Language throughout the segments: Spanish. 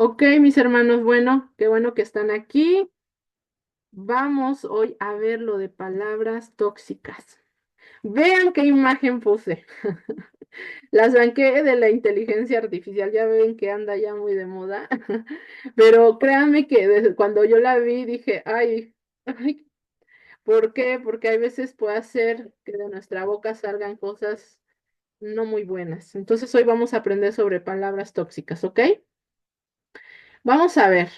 Ok, mis hermanos, bueno, qué bueno que están aquí. Vamos hoy a ver lo de palabras tóxicas. Vean qué imagen puse. Las saqué de la inteligencia artificial, ya ven que anda ya muy de moda. Pero créanme que desde cuando yo la vi dije, ay, ¿por qué? Porque hay veces puede hacer que de nuestra boca salgan cosas no muy buenas. Entonces hoy vamos a aprender sobre palabras tóxicas, ¿ok? Vamos a ver.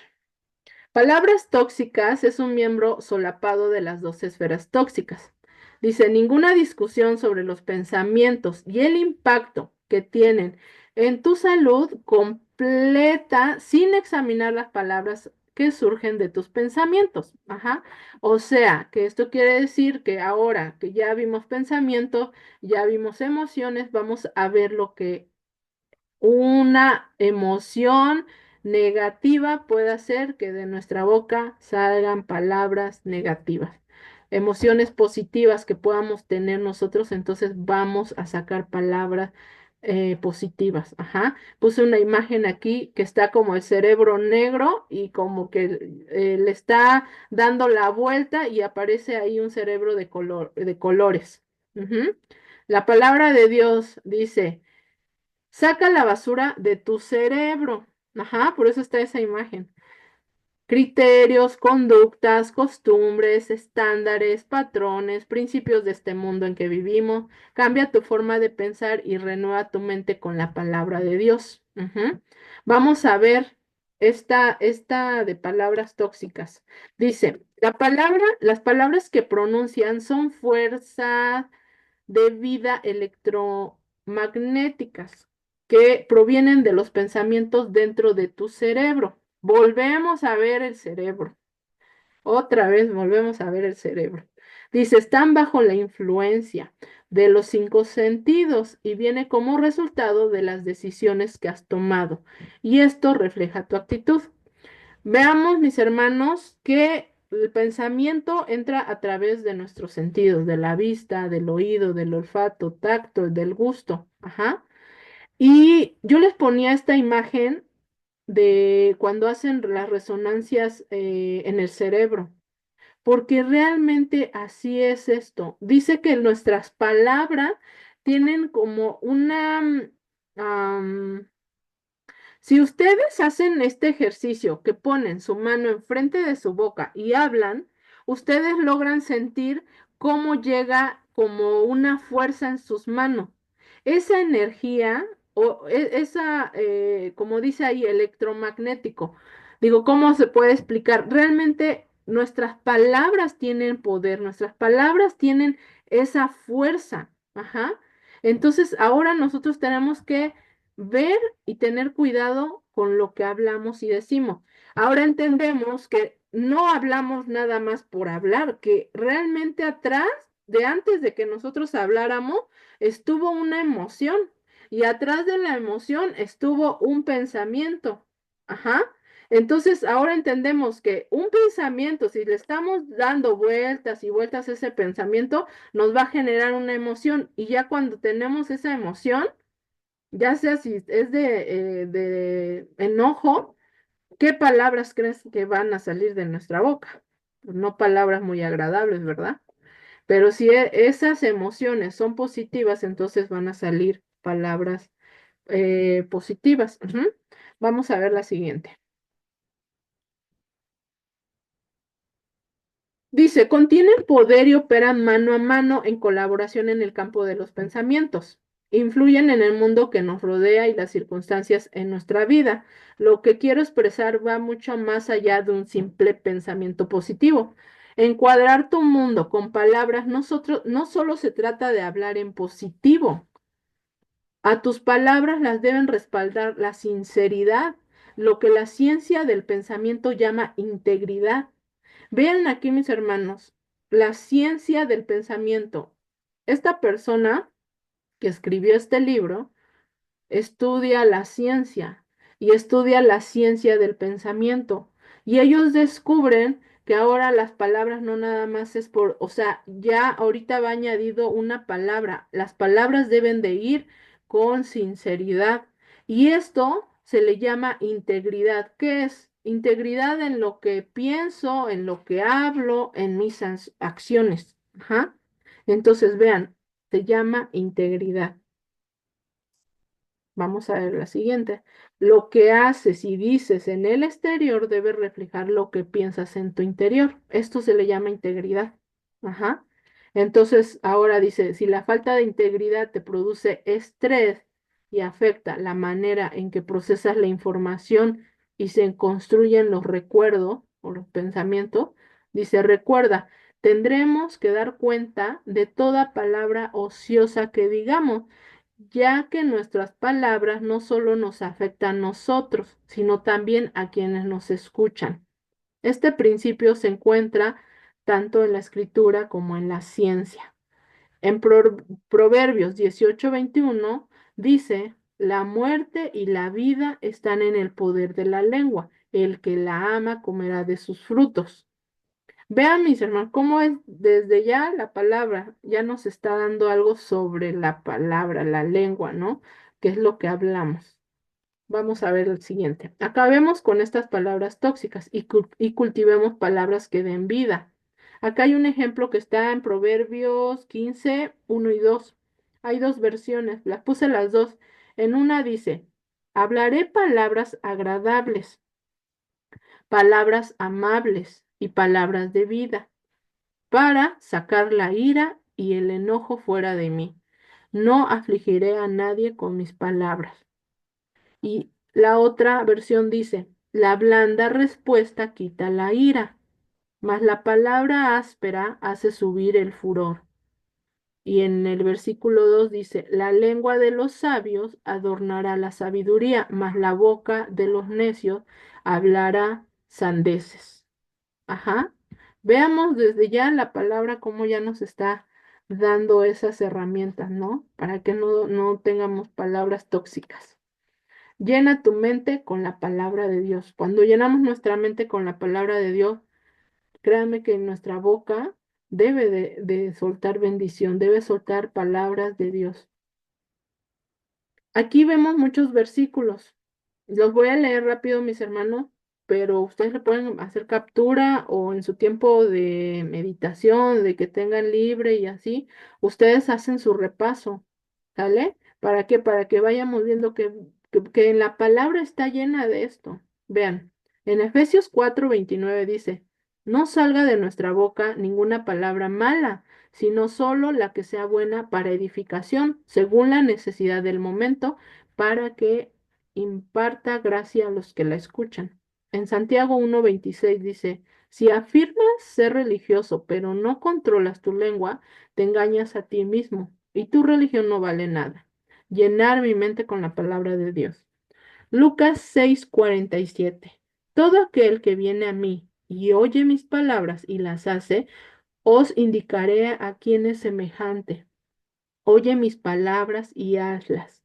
Palabras tóxicas es un miembro solapado de las dos esferas tóxicas. Dice, ninguna discusión sobre los pensamientos y el impacto que tienen en tu salud completa sin examinar las palabras que surgen de tus pensamientos. Ajá. O sea, que esto quiere decir que ahora que ya vimos pensamiento, ya vimos emociones, vamos a ver lo que una emoción negativa puede hacer que de nuestra boca salgan palabras negativas. Emociones positivas que podamos tener nosotros, entonces vamos a sacar palabras positivas. Ajá. Puse una imagen aquí que está como el cerebro negro y como que le está dando la vuelta y aparece ahí un cerebro de colores. Ujú. La palabra de Dios dice. Saca la basura de tu cerebro. Ajá, por eso está esa imagen. Criterios, conductas, costumbres, estándares, patrones, principios de este mundo en que vivimos. Cambia tu forma de pensar y renueva tu mente con la palabra de Dios. Ujú. Vamos a ver esta de palabras tóxicas. Dice, las palabras que pronuncian son fuerza de vida electromagnéticas que provienen de los pensamientos dentro de tu cerebro. Volvemos a ver el cerebro. Otra vez volvemos a ver el cerebro. Dice, están bajo la influencia de los cinco sentidos y viene como resultado de las decisiones que has tomado. Y esto refleja tu actitud. Veamos, mis hermanos, que el pensamiento entra a través de nuestros sentidos, de la vista, del oído, del olfato, tacto, del gusto. Ajá. Y yo les ponía esta imagen de cuando hacen las resonancias en el cerebro, porque realmente así es esto. Dice que nuestras palabras tienen como si ustedes hacen este ejercicio que ponen su mano enfrente de su boca y hablan, ustedes logran sentir cómo llega como una fuerza en sus manos. Esa energía o como dice ahí, electromagnético. Digo, ¿cómo se puede explicar? Realmente nuestras palabras tienen poder, nuestras palabras tienen esa fuerza. Ajá. Entonces, ahora nosotros tenemos que ver y tener cuidado con lo que hablamos y decimos. Ahora entendemos que no hablamos nada más por hablar, que realmente atrás de antes de que nosotros habláramos estuvo una emoción y atrás de la emoción estuvo un pensamiento. Ajá. Entonces, ahora entendemos que un pensamiento, si le estamos dando vueltas y vueltas a ese pensamiento, nos va a generar una emoción. Y ya cuando tenemos esa emoción, ya sea si es de enojo, ¿qué palabras crees que van a salir de nuestra boca? Pues no palabras muy agradables, ¿verdad? Pero si esas emociones son positivas, entonces van a salir palabras positivas. Ujú. Vamos a ver la siguiente. Dice, contienen poder y operan mano a mano en colaboración en el campo de los pensamientos. Influyen en el mundo que nos rodea y las circunstancias en nuestra vida. Lo que quiero expresar va mucho más allá de un simple pensamiento positivo. Encuadrar tu mundo con palabras no solo se trata de hablar en positivo. A tus palabras las deben respaldar la sinceridad, lo que la ciencia del pensamiento llama integridad. Vean aquí, mis hermanos, la ciencia del pensamiento. Esta persona que escribió este libro estudia la ciencia y estudia la ciencia del pensamiento. Y ellos descubren que ahora las palabras no nada más es por, o sea, ya ahorita va añadido una palabra. Las palabras deben de ir con sinceridad. Y esto se le llama integridad. ¿Qué es? Integridad en lo que pienso, en lo que hablo, en mis acciones. Ajá. Entonces, vean, se llama integridad. Vamos a ver la siguiente. Lo que haces y dices en el exterior debe reflejar lo que piensas en tu interior. Esto se le llama integridad. Ajá. Entonces, ahora dice, si la falta de integridad te produce estrés y afecta la manera en que procesas la información y se construyen los recuerdos o los pensamientos, dice, recuerda, tendremos que dar cuenta de toda palabra ociosa que digamos, ya que nuestras palabras no solo nos afectan a nosotros, sino también a quienes nos escuchan. Este principio se encuentra tanto en la escritura como en la ciencia. En Proverbios 18:21 dice, la muerte y la vida están en el poder de la lengua. El que la ama comerá de sus frutos. Vean, mis hermanos, cómo es desde ya la palabra, ya nos está dando algo sobre la palabra, la lengua, ¿no? Que es lo que hablamos. Vamos a ver el siguiente. Acabemos con estas palabras tóxicas y cultivemos palabras que den vida. Acá hay un ejemplo que está en Proverbios 15, 1 y 2. Hay dos versiones, las puse las dos. En una dice, hablaré palabras agradables, palabras amables y palabras de vida para sacar la ira y el enojo fuera de mí. No afligiré a nadie con mis palabras. Y la otra versión dice, la blanda respuesta quita la ira, mas la palabra áspera hace subir el furor. Y en el versículo 2 dice, la lengua de los sabios adornará la sabiduría, mas la boca de los necios hablará sandeces. Ajá. Veamos desde ya la palabra cómo ya nos está dando esas herramientas, ¿no? Para que no tengamos palabras tóxicas. Llena tu mente con la palabra de Dios. Cuando llenamos nuestra mente con la palabra de Dios, créanme que nuestra boca debe de soltar bendición, debe soltar palabras de Dios. Aquí vemos muchos versículos. Los voy a leer rápido, mis hermanos, pero ustedes le pueden hacer captura o en su tiempo de meditación, de que tengan libre y así, ustedes hacen su repaso, ¿sale? ¿Para qué? Para que vayamos viendo que en la palabra está llena de esto. Vean, en Efesios 4:29 dice, no salga de nuestra boca ninguna palabra mala, sino solo la que sea buena para edificación, según la necesidad del momento, para que imparta gracia a los que la escuchan. En Santiago 1:26 dice, si afirmas ser religioso, pero no controlas tu lengua, te engañas a ti mismo y tu religión no vale nada. Llenar mi mente con la palabra de Dios. Lucas 6:47. Todo aquel que viene a mí y oye mis palabras y las hace, os indicaré a quién es semejante. Oye mis palabras y hazlas.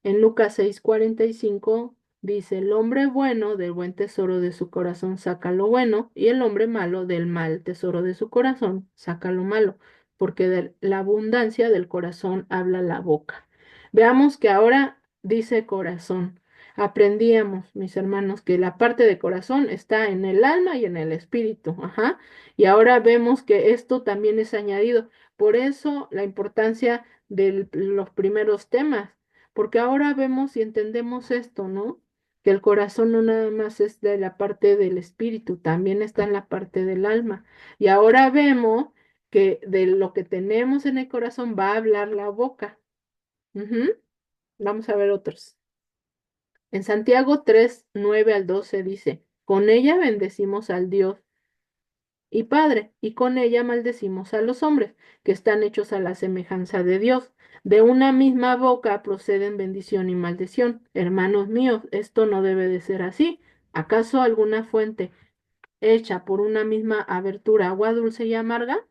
En Lucas 6:45 dice, el hombre bueno del buen tesoro de su corazón saca lo bueno, y el hombre malo del mal tesoro de su corazón saca lo malo, porque de la abundancia del corazón habla la boca. Veamos que ahora dice corazón. Aprendíamos, mis hermanos, que la parte de corazón está en el alma y en el espíritu. Ajá. Y ahora vemos que esto también es añadido. Por eso la importancia de los primeros temas, porque ahora vemos y entendemos esto, ¿no? Que el corazón no nada más es de la parte del espíritu, también está en la parte del alma. Y ahora vemos que de lo que tenemos en el corazón va a hablar la boca. Ujú. Vamos a ver otros. En Santiago 3:9 al 12 dice, con ella bendecimos al Dios y Padre, y con ella maldecimos a los hombres, que están hechos a la semejanza de Dios. De una misma boca proceden bendición y maldición. Hermanos míos, esto no debe de ser así. ¿Acaso alguna fuente hecha por una misma abertura agua dulce y amarga?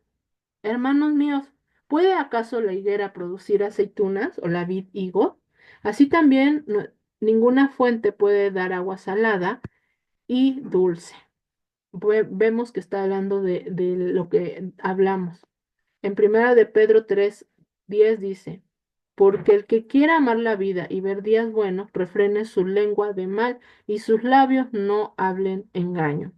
Hermanos míos, ¿puede acaso la higuera producir aceitunas o la vid higo? Así también ninguna fuente puede dar agua salada y dulce. Vemos que está hablando de lo que hablamos. En primera de Pedro 3:10 dice, porque el que quiera amar la vida y ver días buenos, refrene su lengua de mal y sus labios no hablen engaño.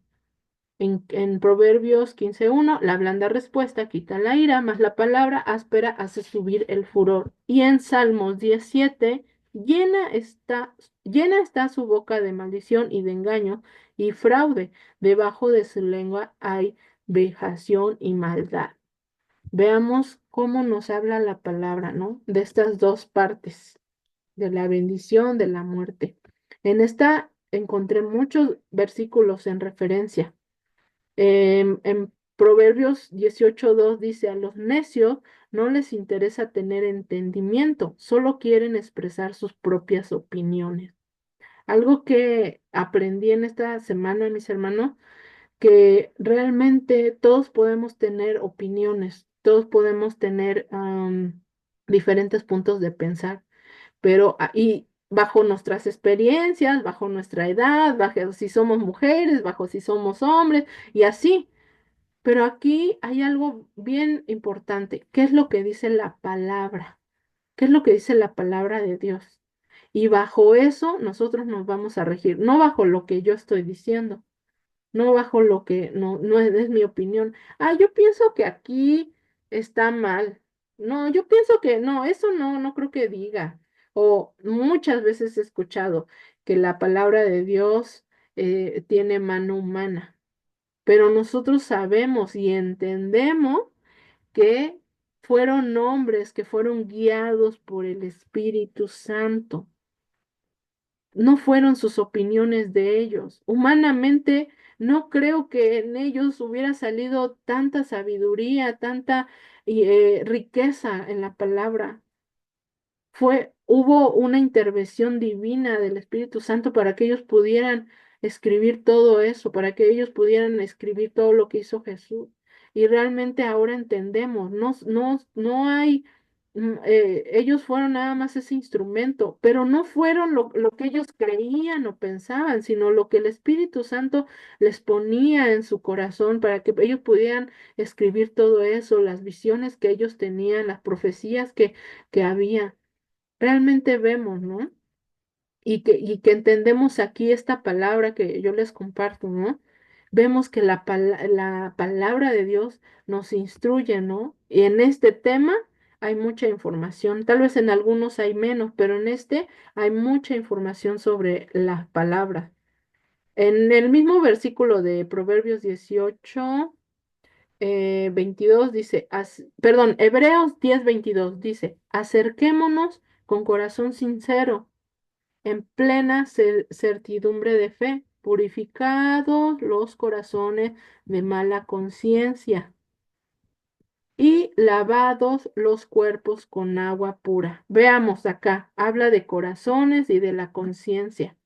En Proverbios 15:1, la blanda respuesta quita la ira, mas la palabra áspera hace subir el furor. Y en Salmos 17, llena está su boca de maldición y de engaño y fraude. Debajo de su lengua hay vejación y maldad. Veamos cómo nos habla la palabra, ¿no? De estas dos partes, de la bendición, de la muerte. En esta encontré muchos versículos en referencia. En Proverbios 18:2 dice, a los necios no les interesa tener entendimiento, solo quieren expresar sus propias opiniones. Algo que aprendí en esta semana, mis hermanos, que realmente todos podemos tener opiniones, todos podemos tener diferentes puntos de pensar, pero y bajo nuestras experiencias, bajo nuestra edad, bajo si somos mujeres, bajo si somos hombres, y así. Pero aquí hay algo bien importante. ¿Qué es lo que dice la palabra? ¿Qué es lo que dice la palabra de Dios? Y bajo eso nosotros nos vamos a regir, no bajo lo que yo estoy diciendo, no bajo lo que no es mi opinión. Ah, yo pienso que aquí está mal. No, yo pienso que no, eso no creo que diga. O muchas veces he escuchado que la palabra de Dios tiene mano humana, pero nosotros sabemos y entendemos que fueron hombres que fueron guiados por el Espíritu Santo. No fueron sus opiniones de ellos. Humanamente, no creo que en ellos hubiera salido tanta sabiduría, tanta riqueza en la palabra. Hubo una intervención divina del Espíritu Santo para que ellos pudieran escribir todo eso, para que ellos pudieran escribir todo lo que hizo Jesús. Y realmente ahora entendemos, no hay, ellos fueron nada más ese instrumento, pero no fueron lo que ellos creían o pensaban, sino lo que el Espíritu Santo les ponía en su corazón para que ellos pudieran escribir todo eso, las visiones que ellos tenían, las profecías que había realmente vemos, ¿no? Y que entendemos aquí esta palabra que yo les comparto, ¿no? Vemos que la palabra de Dios nos instruye, ¿no? Y en este tema hay mucha información. Tal vez en algunos hay menos, pero en este hay mucha información sobre las palabras. En el mismo versículo de Proverbios 18 22 dice, perdón, Hebreos 10:22 dice, acerquémonos con corazón sincero, en plena certidumbre de fe, purificados los corazones de mala conciencia y lavados los cuerpos con agua pura. Veamos acá, habla de corazones y de la conciencia.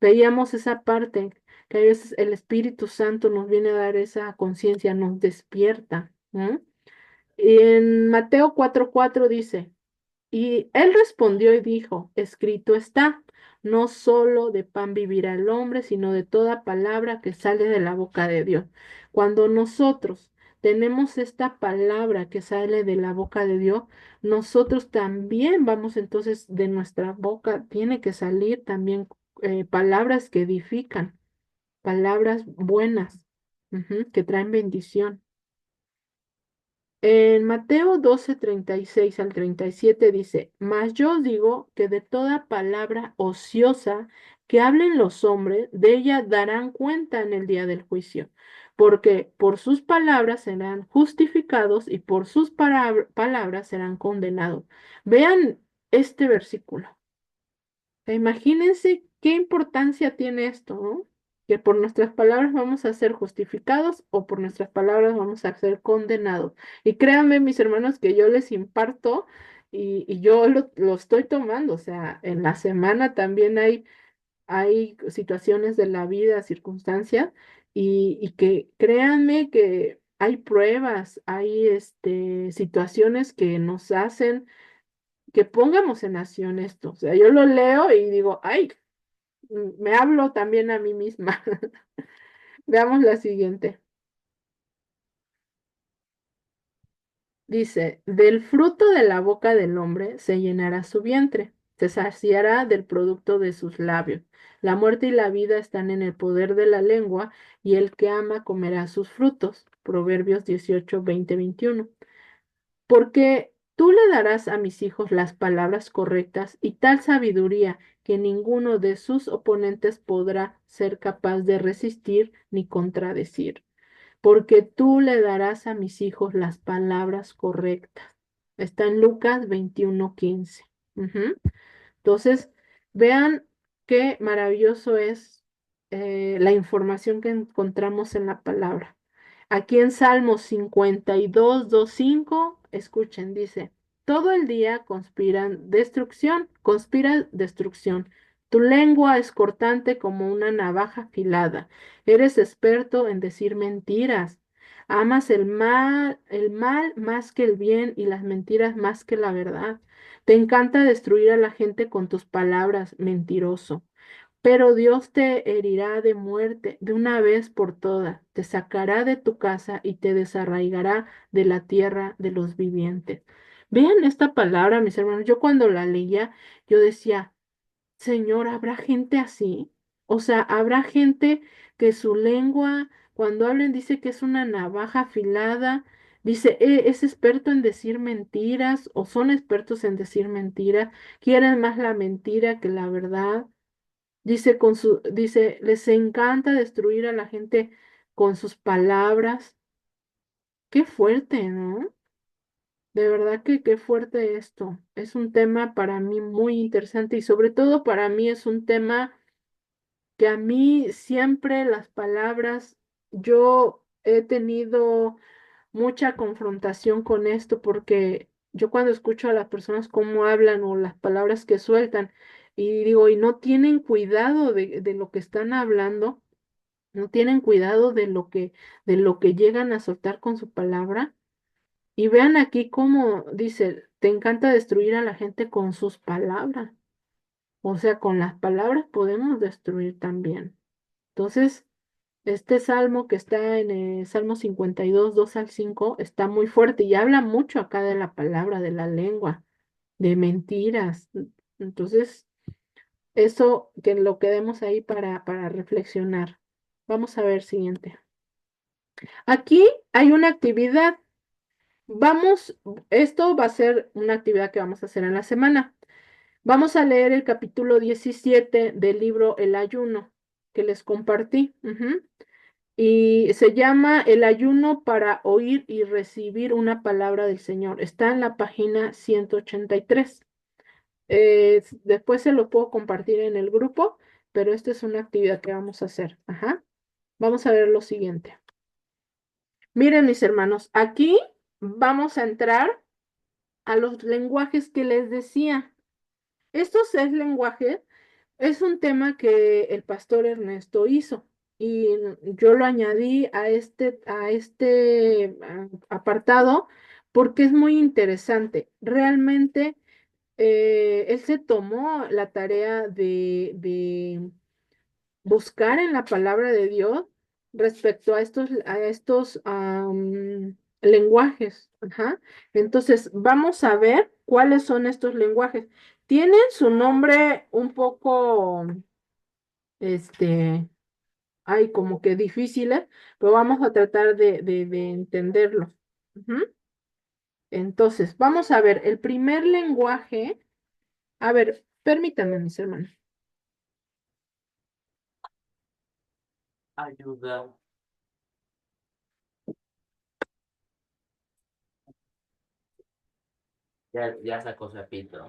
Veíamos esa parte que a veces el Espíritu Santo nos viene a dar esa conciencia, nos despierta. ¿No? Y en Mateo 4:4 dice, y él respondió y dijo, escrito está, no solo de pan vivirá el hombre, sino de toda palabra que sale de la boca de Dios. Cuando nosotros tenemos esta palabra que sale de la boca de Dios, nosotros también vamos entonces de nuestra boca, tiene que salir también palabras que edifican, palabras buenas, que traen bendición. En Mateo 12:36 al 37 dice, mas yo os digo que de toda palabra ociosa que hablen los hombres, de ella darán cuenta en el día del juicio, porque por sus palabras serán justificados y por sus palabras serán condenados. Vean este versículo. Imagínense qué importancia tiene esto, ¿no? Que por nuestras palabras vamos a ser justificados o por nuestras palabras vamos a ser condenados. Y créanme, mis hermanos, que yo les imparto y yo lo estoy tomando. O sea, en la semana también hay situaciones de la vida, circunstancias, y que créanme que hay pruebas, hay situaciones que nos hacen que pongamos en acción esto. O sea, yo lo leo y digo, ay, me hablo también a mí misma. Veamos la siguiente. Dice, del fruto de la boca del hombre se llenará su vientre, se saciará del producto de sus labios. La muerte y la vida están en el poder de la lengua, y el que ama comerá sus frutos. Proverbios 18, 20, 21. Porque tú le darás a mis hijos las palabras correctas y tal sabiduría que ninguno de sus oponentes podrá ser capaz de resistir ni contradecir, porque tú le darás a mis hijos las palabras correctas. Está en Lucas 21:15. Ujú. Entonces, vean qué maravilloso es la información que encontramos en la palabra. Aquí en Salmos 52, 2, 5, escuchen, dice, todo el día conspira destrucción. Tu lengua es cortante como una navaja afilada. Eres experto en decir mentiras. Amas el mal más que el bien y las mentiras más que la verdad. Te encanta destruir a la gente con tus palabras, mentiroso. Pero Dios te herirá de muerte de una vez por todas, te sacará de tu casa y te desarraigará de la tierra de los vivientes. Vean esta palabra, mis hermanos. Yo cuando la leía, yo decía, Señor, ¿habrá gente así? O sea, ¿habrá gente que su lengua, cuando hablen, dice que es una navaja afilada? Dice, es experto en decir mentiras o son expertos en decir mentiras, quieren más la mentira que la verdad. Dice, les encanta destruir a la gente con sus palabras. Qué fuerte, ¿no? De verdad que qué fuerte esto. Es un tema para mí muy interesante y sobre todo para mí es un tema que a mí siempre las palabras, yo he tenido mucha confrontación con esto porque yo cuando escucho a las personas cómo hablan o las palabras que sueltan y digo, y no tienen cuidado de lo que están hablando, no tienen cuidado de lo que llegan a soltar con su palabra. Y vean aquí cómo dice, te encanta destruir a la gente con sus palabras. O sea, con las palabras podemos destruir también. Entonces, este salmo que está en el Salmo 52, 2 al 5, está muy fuerte y habla mucho acá de la palabra, de la lengua, de mentiras. Entonces, eso que lo quedemos ahí para reflexionar. Vamos a ver siguiente. Aquí hay una actividad. Vamos, esto va a ser una actividad que vamos a hacer en la semana. Vamos a leer el capítulo 17 del libro El ayuno que les compartí. Ujú. Y se llama El ayuno para oír y recibir una palabra del Señor. Está en la página 183. Después se lo puedo compartir en el grupo, pero esta es una actividad que vamos a hacer. Ajá. Vamos a ver lo siguiente. Miren, mis hermanos, aquí vamos a entrar a los lenguajes que les decía. Estos 6 lenguajes es un tema que el pastor Ernesto hizo y yo lo añadí a este apartado porque es muy interesante. Realmente él se tomó la tarea de buscar en la palabra de Dios respecto a estos lenguajes. Ajá. Entonces, vamos a ver cuáles son estos lenguajes. Tienen su nombre un poco, este, hay como que difíciles, pero vamos a tratar de entenderlo. Ujú. Entonces, vamos a ver, el primer lenguaje, a ver, permítanme, mis hermanos. Ayuda. Ya sacó Zapito.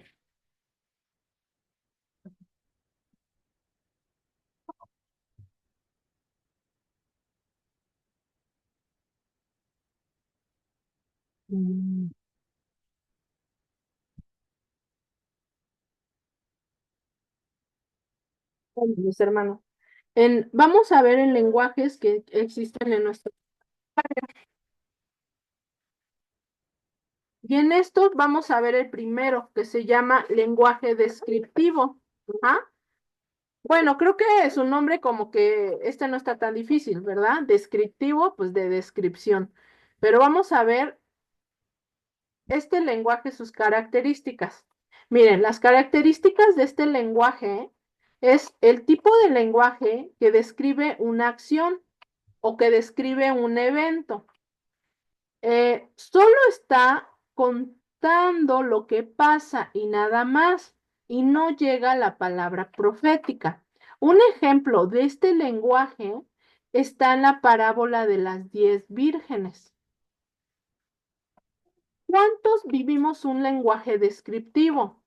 Mm, Mis hermanos. Vamos a ver en lenguajes que existen en nuestro. Y en estos vamos a ver el primero, que se llama lenguaje descriptivo. Ajá. Bueno, creo que su nombre como que este no está tan difícil, ¿verdad? Descriptivo, pues de descripción. Pero vamos a ver este lenguaje, sus características. Miren, las características de este lenguaje es el tipo de lenguaje que describe una acción o que describe un evento. Solo está contando lo que pasa y nada más, y no llega la palabra profética. Un ejemplo de este lenguaje está en la parábola de las 10 vírgenes. ¿Cuántos vivimos un lenguaje descriptivo?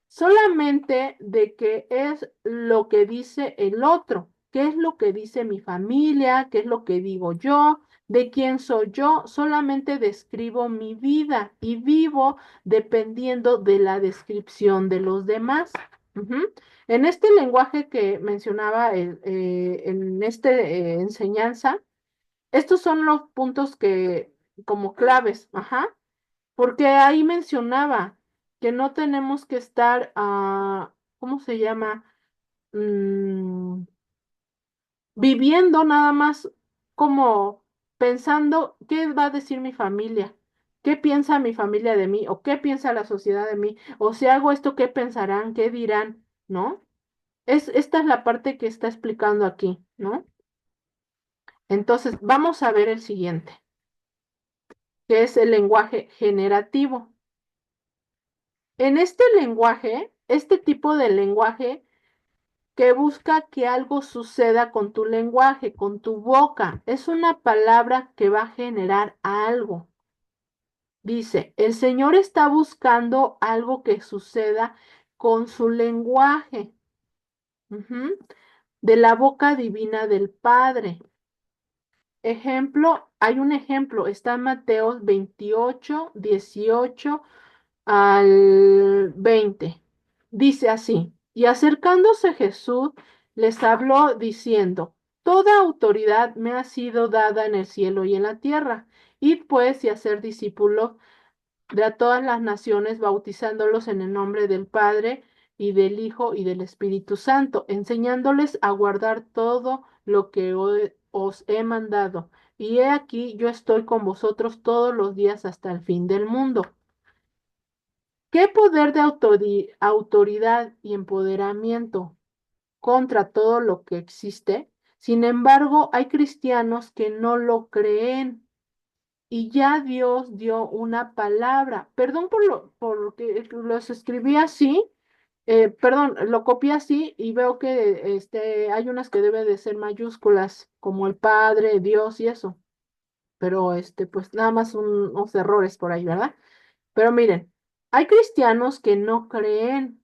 Solamente de qué es lo que dice el otro, qué es lo que dice mi familia, qué es lo que digo yo, de quién soy yo, solamente describo mi vida y vivo dependiendo de la descripción de los demás. Ujú. En este lenguaje que mencionaba en esta enseñanza, estos son los puntos que como claves, ajá. Porque ahí mencionaba que no tenemos que estar, ¿cómo se llama? Mm, viviendo nada más como pensando qué va a decir mi familia, qué piensa mi familia de mí, o qué piensa la sociedad de mí, o si hago esto, qué pensarán, qué dirán, ¿no? Esta es la parte que está explicando aquí, ¿no? Entonces, vamos a ver el siguiente, que es el lenguaje generativo. En este lenguaje, este tipo de lenguaje que busca que algo suceda con tu lenguaje, con tu boca, es una palabra que va a generar algo. Dice, el Señor está buscando algo que suceda con su lenguaje, ujú, de la boca divina del Padre. Ejemplo, hay un ejemplo, está en Mateos 28, 18 al 20. Dice así, y acercándose Jesús les habló diciendo, toda autoridad me ha sido dada en el cielo y en la tierra. Id pues y hacer discípulos de a todas las naciones, bautizándolos en el nombre del Padre y del Hijo y del Espíritu Santo, enseñándoles a guardar todo lo que os he mandado. Y he aquí, yo estoy con vosotros todos los días hasta el fin del mundo. ¿Qué poder de autoridad y empoderamiento contra todo lo que existe? Sin embargo, hay cristianos que no lo creen y ya Dios dio una palabra. Perdón porque los escribí así, perdón, lo copié así y veo que hay unas que deben de ser mayúsculas, como el Padre, Dios y eso. Pero pues nada más unos errores por ahí, ¿verdad? Pero miren, hay cristianos que no creen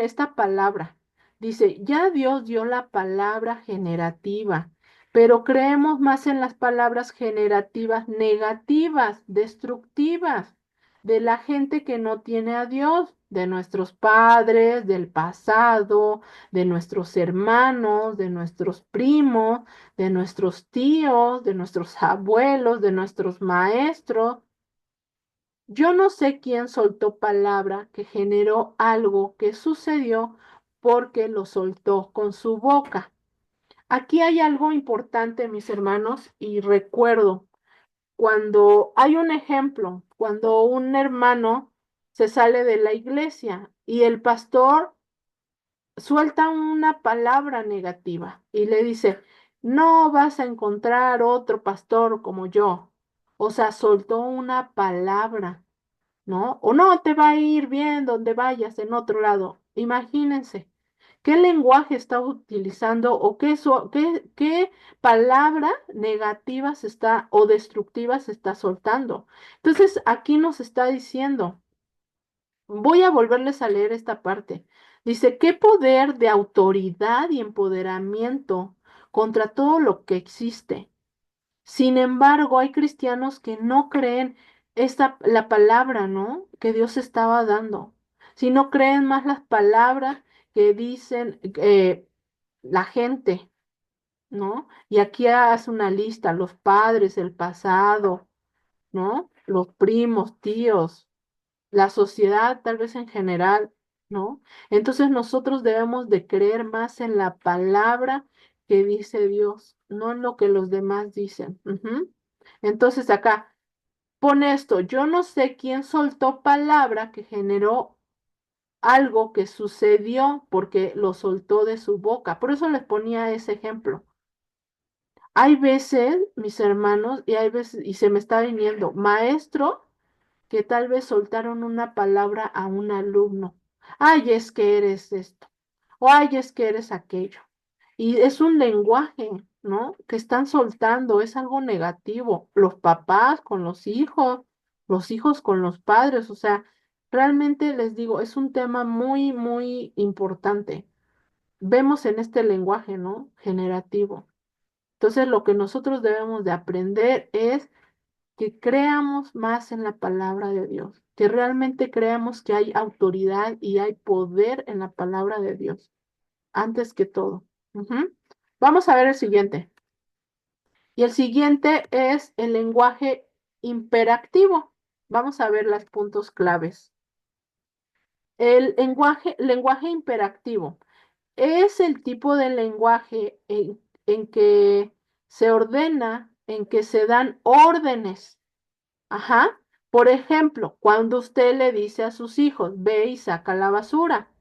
esta palabra. Dice, ya Dios dio la palabra generativa, pero creemos más en las palabras generativas negativas, destructivas, de la gente que no tiene a Dios, de nuestros padres, del pasado, de nuestros hermanos, de nuestros primos, de nuestros tíos, de nuestros abuelos, de nuestros maestros. Yo no sé quién soltó palabra que generó algo que sucedió porque lo soltó con su boca. Aquí hay algo importante, mis hermanos, y recuerdo cuando hay un ejemplo, cuando un hermano se sale de la iglesia y el pastor suelta una palabra negativa y le dice, no vas a encontrar otro pastor como yo. O sea, soltó una palabra. ¿No? O no te va a ir bien donde vayas en otro lado. Imagínense, ¿qué lenguaje está utilizando o qué palabra negativa se está o destructiva se está soltando? Entonces, aquí nos está diciendo, voy a volverles a leer esta parte. Dice, ¿qué poder de autoridad y empoderamiento contra todo lo que existe? Sin embargo, hay cristianos que no creen la palabra, ¿no? Que Dios estaba dando, sino creen más las palabras que dicen la gente, ¿no? Y aquí hace una lista, los padres, el pasado, ¿no? Los primos, tíos, la sociedad tal vez en general, ¿no? Entonces nosotros debemos de creer más en la palabra que dice Dios, no en lo que los demás dicen. Ujú. Entonces acá, pone esto, yo no sé quién soltó palabra que generó algo que sucedió porque lo soltó de su boca. Por eso les ponía ese ejemplo. Hay veces, mis hermanos, y hay veces, y se me está viniendo, maestro que tal vez soltaron una palabra a un alumno. Ay, es que eres esto. O ay, es que eres aquello. Y es un lenguaje, ¿no? Que están soltando, es algo negativo. Los papás con los hijos con los padres. O sea, realmente les digo, es un tema muy, muy importante. Vemos en este lenguaje, ¿no? Generativo. Entonces, lo que nosotros debemos de aprender es que creamos más en la palabra de Dios, que realmente creamos que hay autoridad y hay poder en la palabra de Dios, antes que todo. Ujú. Vamos a ver el siguiente. Y el siguiente es el lenguaje imperativo. Vamos a ver los puntos claves. El lenguaje imperativo es el tipo de lenguaje en que se ordena, en que se dan órdenes. Ajá. Por ejemplo, cuando usted le dice a sus hijos, ve y saca la basura.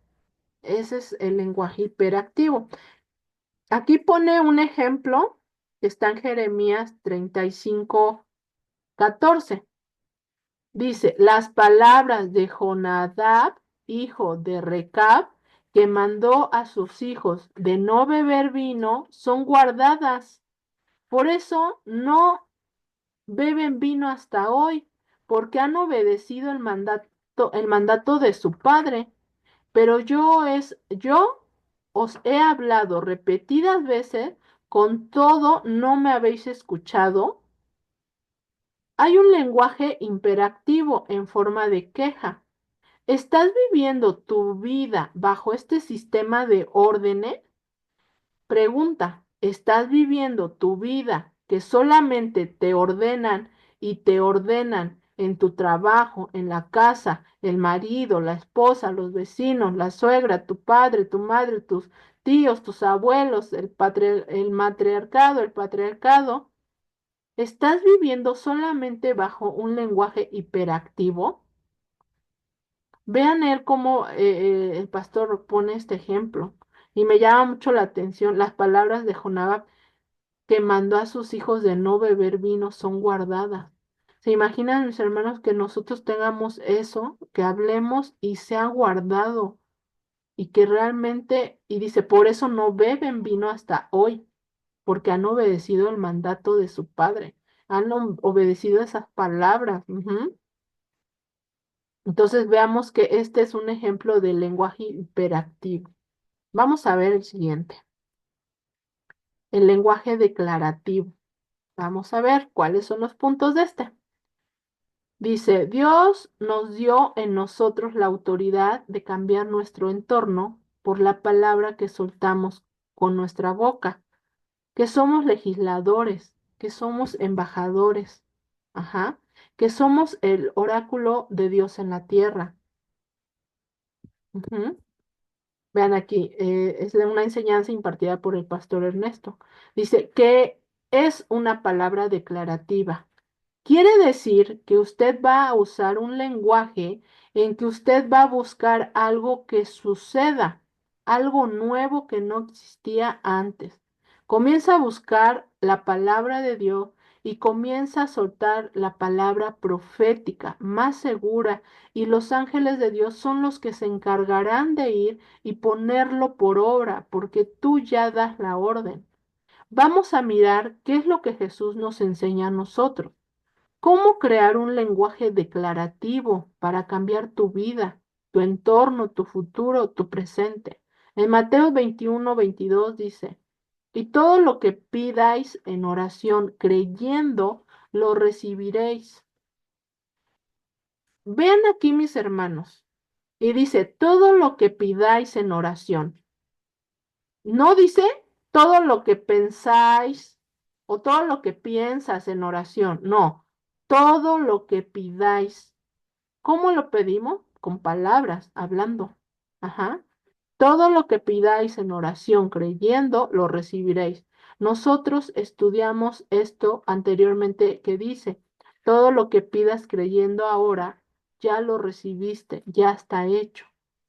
Ese es el lenguaje hiperactivo. Aquí pone un ejemplo que está en Jeremías 35:14. Dice, las palabras de Jonadab, hijo de Recab, que mandó a sus hijos de no beber vino, son guardadas. Por eso no beben vino hasta hoy, porque han obedecido el mandato de su padre. Pero yo os he hablado repetidas veces, con todo no me habéis escuchado. Hay un lenguaje imperativo en forma de queja. ¿Estás viviendo tu vida bajo este sistema de órdenes? Pregunta, ¿estás viviendo tu vida que solamente te ordenan y te ordenan en tu trabajo, en la casa, el marido, la esposa, los vecinos, la suegra, tu padre, tu madre, tus tíos, tus abuelos, el matriarcado, el patriarcado? ¿Estás viviendo solamente bajo un lenguaje hiperactivo? Vean él cómo el pastor pone este ejemplo. Y me llama mucho la atención las palabras de Jonadab que mandó a sus hijos de no beber vino son guardadas. ¿Se imaginan, mis hermanos, que nosotros tengamos eso, que hablemos y sea guardado y que realmente, y dice, por eso no beben vino hasta hoy, porque han obedecido el mandato de su padre, han obedecido esas palabras. Ujú. Entonces veamos que este es un ejemplo de lenguaje hiperactivo. Vamos a ver el siguiente, el lenguaje declarativo. Vamos a ver cuáles son los puntos de este. Dice, Dios nos dio en nosotros la autoridad de cambiar nuestro entorno por la palabra que soltamos con nuestra boca, que somos legisladores, que somos embajadores, ajá, que somos el oráculo de Dios en la tierra. Ujú. Vean aquí, es una enseñanza impartida por el pastor Ernesto. Dice que es una palabra declarativa. Quiere decir que usted va a usar un lenguaje en que usted va a buscar algo que suceda, algo nuevo que no existía antes. Comienza a buscar la palabra de Dios y comienza a soltar la palabra profética más segura, y los ángeles de Dios son los que se encargarán de ir y ponerlo por obra, porque tú ya das la orden. Vamos a mirar qué es lo que Jesús nos enseña a nosotros. ¿Cómo crear un lenguaje declarativo para cambiar tu vida, tu entorno, tu futuro, tu presente? En Mateo 21:22 dice, y todo lo que pidáis en oración creyendo, lo recibiréis. Vean aquí, mis hermanos, y dice, todo lo que pidáis en oración. No dice todo lo que pensáis o todo lo que piensas en oración. No, todo lo que pidáis. ¿Cómo lo pedimos? Con palabras, hablando. Ajá. Todo lo que pidáis en oración, creyendo, lo recibiréis. Nosotros estudiamos esto anteriormente que dice, Todo lo que pidas creyendo ahora, ya lo recibiste, ya está hecho.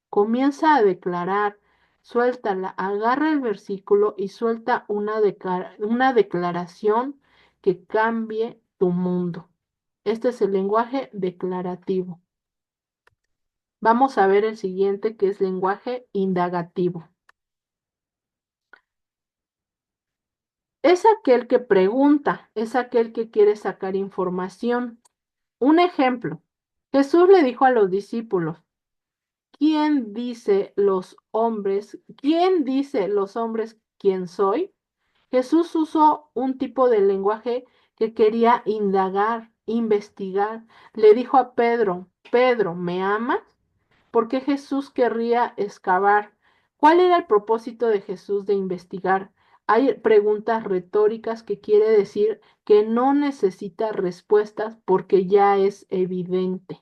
Comienza a declarar, suéltala, agarra el versículo y suelta una declaración que cambie tu mundo. Este es el lenguaje declarativo. Vamos a ver el siguiente, que es lenguaje indagativo. Es aquel que pregunta, es aquel que quiere sacar información. Un ejemplo, Jesús le dijo a los discípulos, quién dice los hombres quién soy? Jesús usó un tipo de lenguaje que quería indagar, investigar. Le dijo a Pedro, Pedro, ¿me amas? ¿Por qué Jesús querría excavar? ¿Cuál era el propósito de Jesús de investigar? Hay preguntas retóricas que quiere decir que no necesita respuestas porque ya es evidente.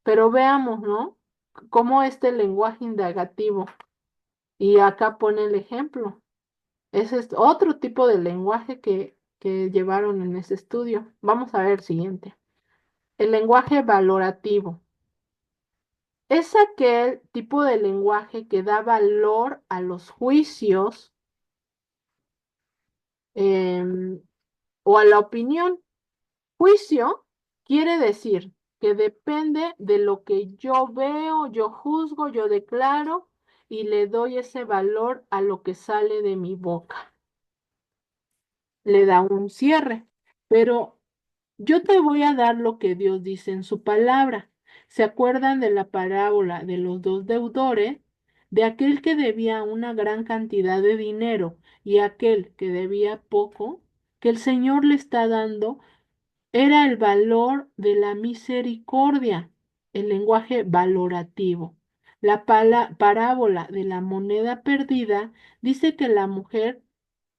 Pero veamos, ¿no? Cómo este lenguaje indagativo. Y acá pone el ejemplo. Ese es otro tipo de lenguaje que llevaron en ese estudio. Vamos a ver el siguiente. El lenguaje valorativo. Es aquel tipo de lenguaje que da valor a los juicios em, o a la opinión. Juicio quiere decir que depende de lo que yo veo, yo juzgo, yo declaro y le doy ese valor a lo que sale de mi boca. Le da un cierre. Pero yo te voy a dar lo que Dios dice en su palabra. ¿Se acuerdan de la parábola de los dos deudores? De aquel que debía una gran cantidad de dinero y aquel que debía poco, que el Señor le está dando era el valor de la misericordia, el lenguaje valorativo. La parábola de la moneda perdida dice que la mujer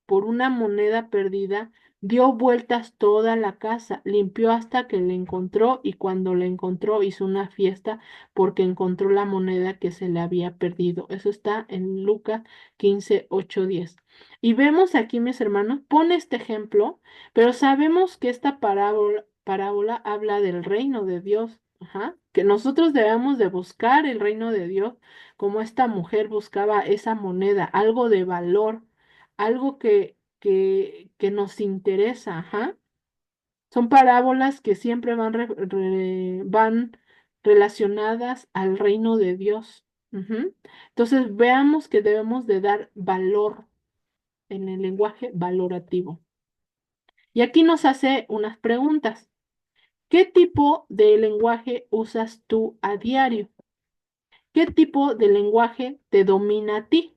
por una moneda perdida, dio vueltas toda la casa, limpió hasta que la encontró y cuando la encontró hizo una fiesta porque encontró la moneda que se le había perdido. Eso está en Lucas 15, 8, 10. Y vemos aquí, mis hermanos, pone este ejemplo, pero sabemos que esta parábola habla del reino de Dios. Ajá, que nosotros debemos de buscar el reino de Dios como esta mujer buscaba esa moneda, algo de valor, algo que nos interesa, ajá. Son parábolas que siempre van relacionadas al reino de Dios. Ujú. Entonces, veamos que debemos de dar valor en el lenguaje valorativo. Y aquí nos hace unas preguntas. ¿Qué tipo de lenguaje usas tú a diario? ¿Qué tipo de lenguaje te domina a ti?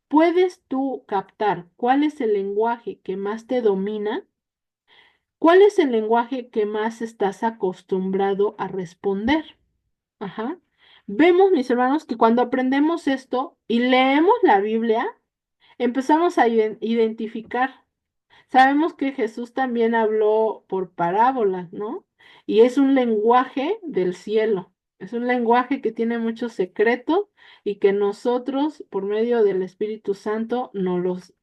¿Puedes tú captar cuál es el lenguaje que más te domina? ¿Cuál es el lenguaje que más estás acostumbrado a responder? Ajá. Vemos, mis hermanos, que cuando aprendemos esto y leemos la Biblia, empezamos a identificar. Sabemos que Jesús también habló por parábolas, ¿no? Y es un lenguaje del cielo. Es un lenguaje que tiene muchos secretos y que nosotros, por medio del Espíritu Santo, nos los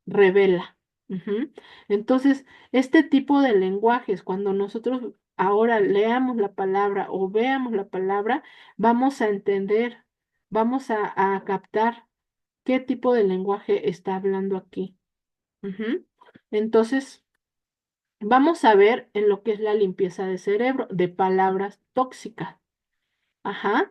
revela. Ujú. Entonces, este tipo de lenguajes, cuando nosotros ahora leamos la palabra o veamos la palabra, vamos a entender, vamos a captar qué tipo de lenguaje está hablando aquí. Ujú. Entonces, vamos a ver en lo que es la limpieza de cerebro de palabras tóxicas. Ajá.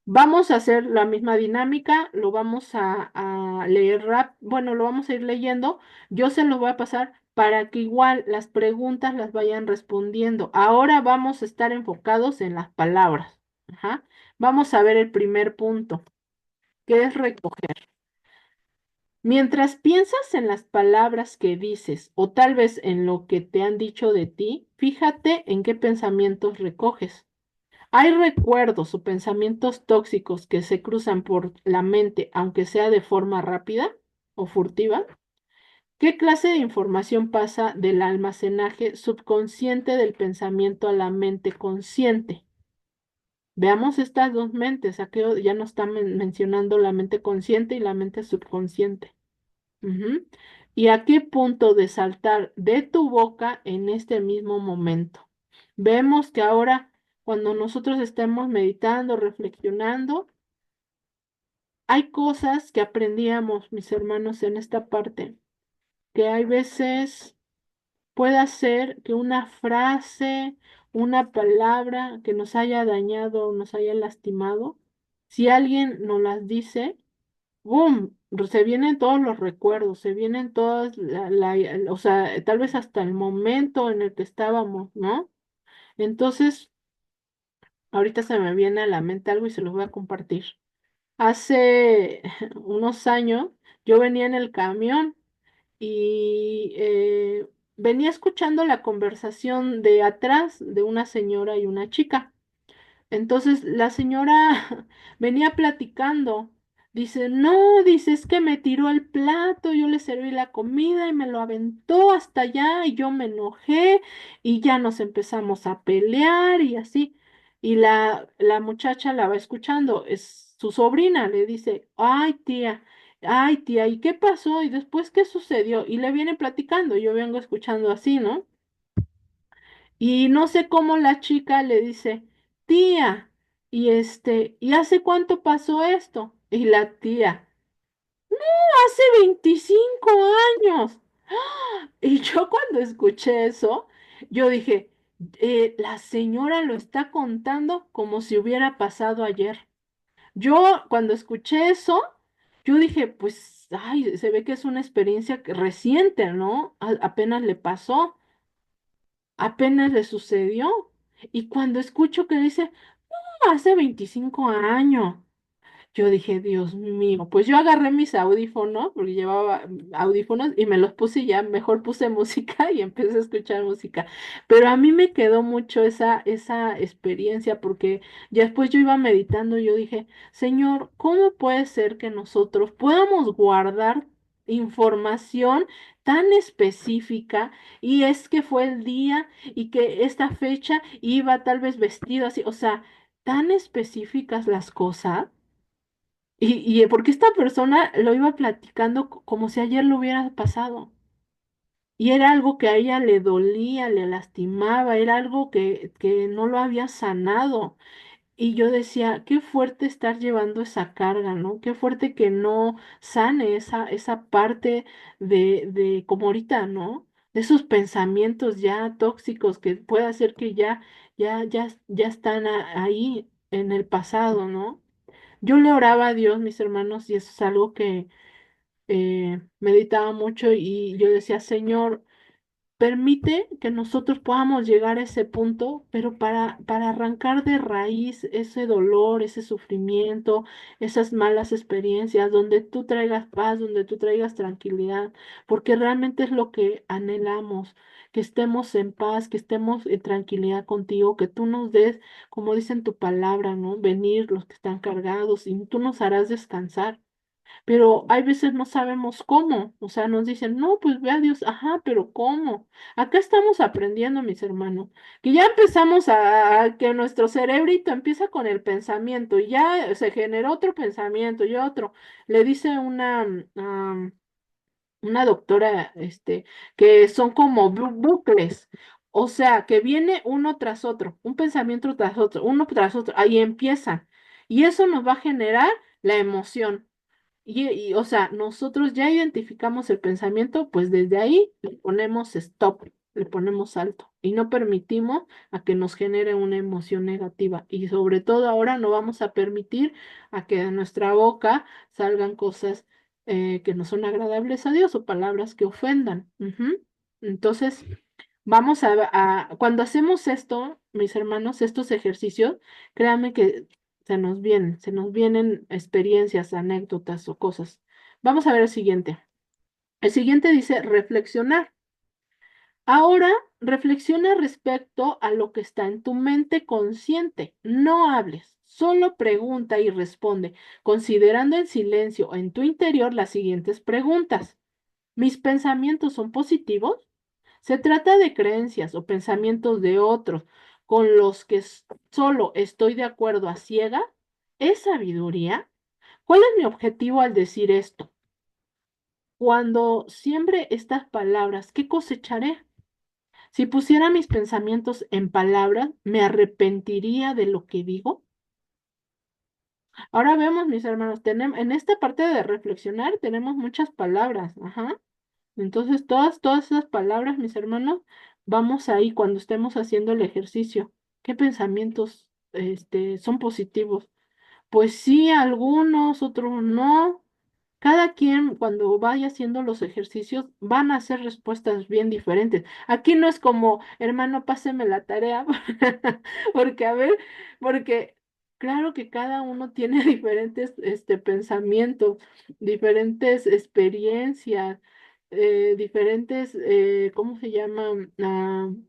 Vamos a hacer la misma dinámica, lo vamos a leer bueno, lo vamos a ir leyendo. Yo se lo voy a pasar para que igual las preguntas las vayan respondiendo. Ahora vamos a estar enfocados en las palabras. Ajá. Vamos a ver el primer punto, que es recoger. Mientras piensas en las palabras que dices o tal vez en lo que te han dicho de ti, fíjate en qué pensamientos recoges. ¿Hay recuerdos o pensamientos tóxicos que se cruzan por la mente, aunque sea de forma rápida o furtiva? ¿Qué clase de información pasa del almacenaje subconsciente del pensamiento a la mente consciente? Veamos estas dos mentes. Aquí ya nos están mencionando la mente consciente y la mente subconsciente. Ujú. y a qué punto de saltar de tu boca en este mismo momento. Vemos que ahora, cuando nosotros estemos meditando, reflexionando, hay cosas que aprendíamos, mis hermanos, en esta parte, que hay veces puede ser que una frase, una palabra que nos haya dañado o nos haya lastimado, si alguien nos las dice, ¡boom! Se vienen todos los recuerdos, se vienen todas, o sea, tal vez hasta el momento en el que estábamos, ¿no? Entonces, ahorita se me viene a la mente algo y se los voy a compartir. Hace unos años yo venía en el camión y venía escuchando la conversación de atrás de una señora y una chica. Entonces la señora venía platicando. Dice, no, dice, es que me tiró el plato, yo le serví la comida y me lo aventó hasta allá y yo me enojé y ya nos empezamos a pelear y así. Y la muchacha la va escuchando, es su sobrina, le dice, ay tía, ¿y qué pasó? ¿Y después qué sucedió? Y le viene platicando, yo vengo escuchando así, ¿no? Y no sé cómo la chica le dice, tía, ¿y hace cuánto pasó esto? Y la tía, hace 25 años. Y yo cuando escuché eso, yo dije, la señora lo está contando como si hubiera pasado ayer. Yo cuando escuché eso, yo dije, pues, ay, se ve que es una experiencia reciente, ¿no? Apenas le pasó, apenas le sucedió. Y cuando escucho que dice, hace 25 años. Yo dije, Dios mío, pues yo agarré mis audífonos, porque llevaba audífonos y me los puse y ya, mejor puse música y empecé a escuchar música. Pero a mí me quedó mucho esa experiencia porque ya después yo iba meditando y yo dije, Señor, ¿cómo puede ser que nosotros podamos guardar información tan específica y es que fue el día y que esta fecha iba tal vez vestido así, o sea, tan específicas las cosas? Y porque esta persona lo iba platicando como si ayer lo hubiera pasado. Y era algo que a ella le dolía, le lastimaba, era algo que no lo había sanado. Y yo decía, qué fuerte estar llevando esa carga, ¿no? Qué fuerte que no sane esa parte de como ahorita, ¿no? De esos pensamientos ya tóxicos que puede hacer que ya están ahí en el pasado, ¿no? Yo le oraba a Dios, mis hermanos, y eso es algo que meditaba mucho y yo decía, Señor, permite que nosotros podamos llegar a ese punto, pero para arrancar de raíz ese dolor, ese sufrimiento, esas malas experiencias, donde tú traigas paz, donde tú traigas tranquilidad, porque realmente es lo que anhelamos, que estemos en paz, que estemos en tranquilidad contigo, que tú nos des, como dice en tu palabra, ¿no? Venir los que están cargados y tú nos harás descansar. Pero hay veces no sabemos cómo, o sea, nos dicen, no, pues ve a Dios, ajá, pero ¿cómo? Acá estamos aprendiendo, mis hermanos, que ya empezamos a que nuestro cerebrito empieza con el pensamiento y ya se generó otro pensamiento y otro. Le dice una doctora, que son como bucles, o sea, que viene uno tras otro, un pensamiento tras otro, uno tras otro, ahí empiezan. Y eso nos va a generar la emoción. O sea, nosotros ya identificamos el pensamiento, pues desde ahí le ponemos stop, le ponemos alto y no permitimos a que nos genere una emoción negativa. Y sobre todo ahora no vamos a permitir a que de nuestra boca salgan cosas que no son agradables a Dios o palabras que ofendan. Ujú. Entonces, vamos cuando hacemos esto, mis hermanos, estos ejercicios, créanme que se nos vienen experiencias, anécdotas o cosas. Vamos a ver el siguiente. El siguiente dice reflexionar. Ahora reflexiona respecto a lo que está en tu mente consciente. No hables, solo pregunta y responde, considerando en silencio en tu interior las siguientes preguntas. ¿Mis pensamientos son positivos? ¿Se trata de creencias o pensamientos de otros con los que solo estoy de acuerdo a ciega? ¿Es sabiduría? ¿Cuál es mi objetivo al decir esto? Cuando siembre estas palabras, ¿qué cosecharé? Si pusiera mis pensamientos en palabras, ¿me arrepentiría de lo que digo? Ahora vemos, mis hermanos, tenemos, en esta parte de reflexionar tenemos muchas palabras, ajá. Entonces, todas esas palabras, mis hermanos, vamos ahí cuando estemos haciendo el ejercicio. ¿Qué pensamientos, son positivos? Pues sí, algunos, otros no. Cada quien cuando vaya haciendo los ejercicios van a hacer respuestas bien diferentes. Aquí no es como, hermano, páseme la tarea, porque a ver, porque claro que cada uno tiene diferentes pensamientos, diferentes experiencias, diferentes, ¿cómo se llama?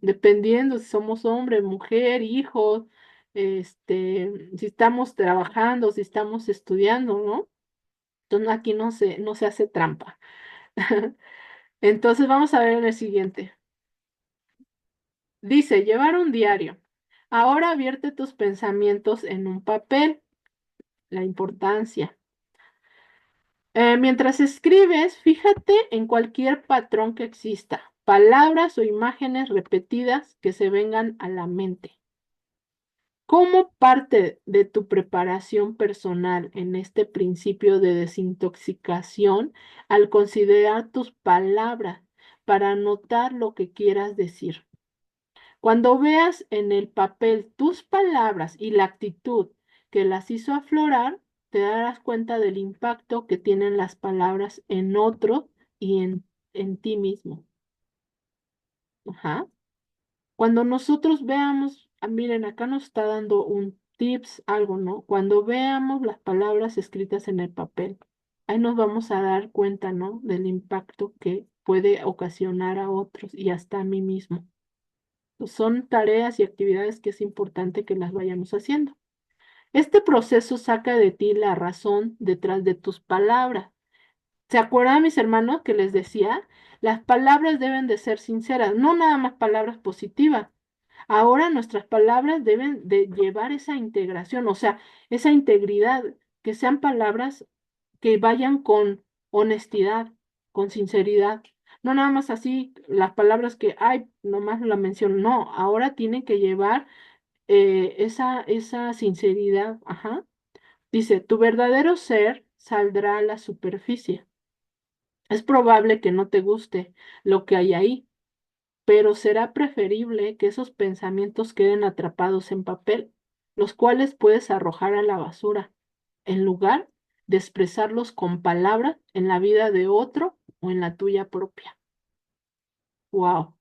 Dependiendo si somos hombre, mujer, hijos, si estamos trabajando, si estamos estudiando, ¿no? Entonces aquí no se hace trampa. Entonces vamos a ver en el siguiente. Dice, llevar un diario. Ahora vierte tus pensamientos en un papel. La importancia. Mientras escribes, fíjate en cualquier patrón que exista, palabras o imágenes repetidas que se vengan a la mente. Como parte de tu preparación personal en este principio de desintoxicación, al considerar tus palabras para anotar lo que quieras decir. Cuando veas en el papel tus palabras y la actitud que las hizo aflorar, te darás cuenta del impacto que tienen las palabras en otro y en ti mismo. Ajá. Cuando nosotros veamos, miren, acá nos está dando un tips, algo, ¿no? Cuando veamos las palabras escritas en el papel, ahí nos vamos a dar cuenta, ¿no? Del impacto que puede ocasionar a otros y hasta a mí mismo. Pues son tareas y actividades que es importante que las vayamos haciendo. Este proceso saca de ti la razón detrás de tus palabras. ¿Se acuerdan, mis hermanos, que les decía? Las palabras deben de ser sinceras, no nada más palabras positivas. Ahora nuestras palabras deben de llevar esa integración, o sea, esa integridad, que sean palabras que vayan con honestidad, con sinceridad. No nada más así, las palabras que, ay, nomás la menciono, no, ahora tienen que llevar esa sinceridad, ajá. Dice, tu verdadero ser saldrá a la superficie. Es probable que no te guste lo que hay ahí, pero será preferible que esos pensamientos queden atrapados en papel, los cuales puedes arrojar a la basura, en lugar de expresarlos con palabras en la vida de otro o en la tuya propia. Wow.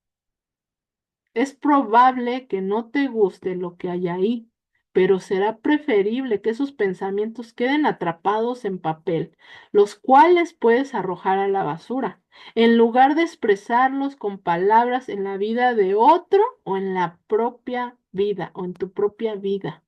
Es probable que no te guste lo que hay ahí, pero será preferible que esos pensamientos queden atrapados en papel, los cuales puedes arrojar a la basura, en lugar de expresarlos con palabras en la vida de otro o en la propia vida o en tu propia vida.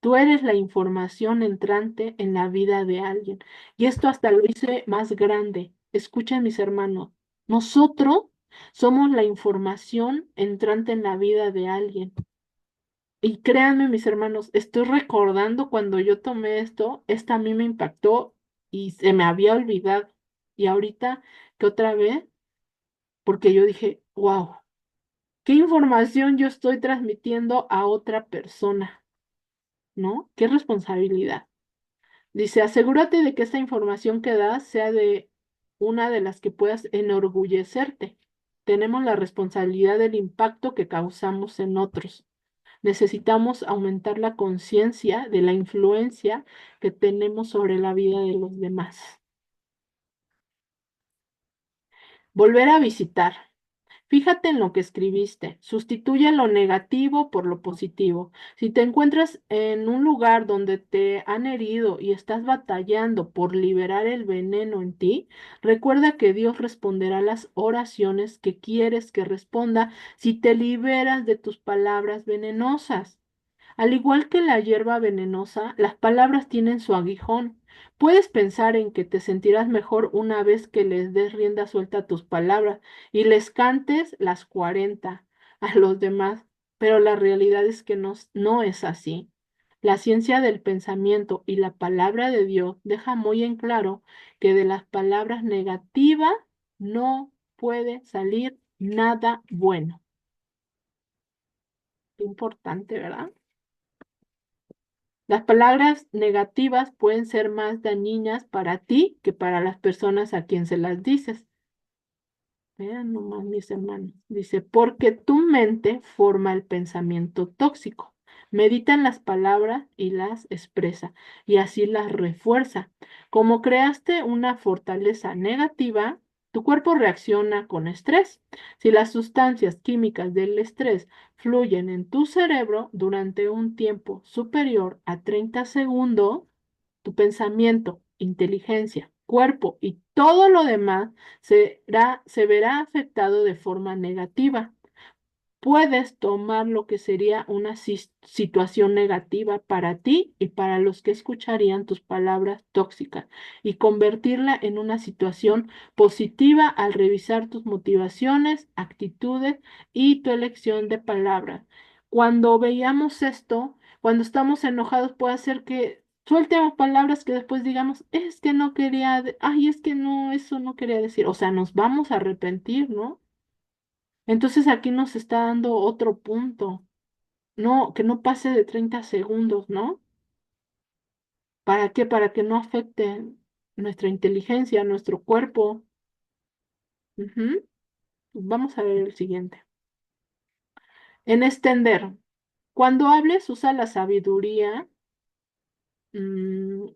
Tú eres la información entrante en la vida de alguien. Y esto hasta lo hice más grande. Escuchen, mis hermanos, nosotros somos la información entrante en la vida de alguien. Y créanme, mis hermanos, estoy recordando cuando yo tomé esto a mí me impactó y se me había olvidado. Y ahorita que otra vez, porque yo dije, wow, ¿qué información yo estoy transmitiendo a otra persona? ¿No? ¿Qué responsabilidad? Dice, asegúrate de que esta información que das sea de una de las que puedas enorgullecerte. Tenemos la responsabilidad del impacto que causamos en otros. Necesitamos aumentar la conciencia de la influencia que tenemos sobre la vida de los demás. Volver a visitar. Fíjate en lo que escribiste, sustituye lo negativo por lo positivo. Si te encuentras en un lugar donde te han herido y estás batallando por liberar el veneno en ti, recuerda que Dios responderá las oraciones que quieres que responda si te liberas de tus palabras venenosas. Al igual que la hierba venenosa, las palabras tienen su aguijón. Puedes pensar en que te sentirás mejor una vez que les des rienda suelta a tus palabras y les cantes las 40 a los demás, pero la realidad es que no es así. La ciencia del pensamiento y la palabra de Dios deja muy en claro que de las palabras negativas no puede salir nada bueno. Qué importante, ¿verdad? Las palabras negativas pueden ser más dañinas para ti que para las personas a quien se las dices. Vean nomás, mis hermanos. Dice, porque tu mente forma el pensamiento tóxico. Medita en las palabras y las expresa, y así las refuerza. Como creaste una fortaleza negativa, tu cuerpo reacciona con estrés. Si las sustancias químicas del estrés fluyen en tu cerebro durante un tiempo superior a 30 segundos, tu pensamiento, inteligencia, cuerpo y todo lo demás se verá afectado de forma negativa. Puedes tomar lo que sería una situación negativa para ti y para los que escucharían tus palabras tóxicas y convertirla en una situación positiva al revisar tus motivaciones, actitudes y tu elección de palabras. Cuando veamos esto, cuando estamos enojados, puede ser que sueltemos palabras que después digamos, es que no quería, ay, es que no, eso no quería decir. O sea, nos vamos a arrepentir, ¿no? Entonces aquí nos está dando otro punto. No, que no pase de 30 segundos, ¿no? ¿Para qué? Para que no afecte nuestra inteligencia, nuestro cuerpo. Ujú. Vamos a ver el siguiente. En extender. Cuando hables, usa la sabiduría. mm,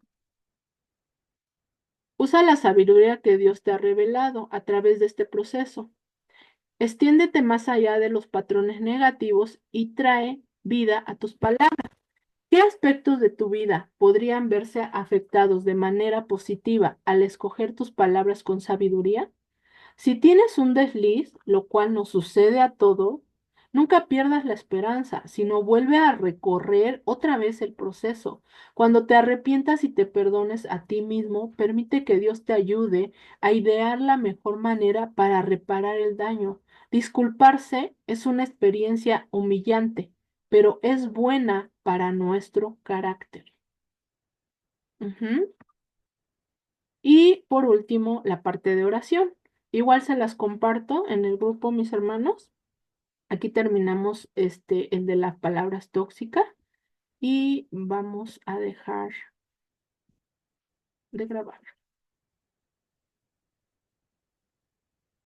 Usa la sabiduría que Dios te ha revelado a través de este proceso. Extiéndete más allá de los patrones negativos y trae vida a tus palabras. ¿Qué aspectos de tu vida podrían verse afectados de manera positiva al escoger tus palabras con sabiduría? Si tienes un desliz, lo cual nos sucede a todos, nunca pierdas la esperanza, sino vuelve a recorrer otra vez el proceso. Cuando te arrepientas y te perdones a ti mismo, permite que Dios te ayude a idear la mejor manera para reparar el daño. Disculparse es una experiencia humillante, pero es buena para nuestro carácter. Ujú. Y por último, la parte de oración. Igual se las comparto en el grupo, mis hermanos. Aquí terminamos el de las palabras tóxicas y vamos a dejar de grabar.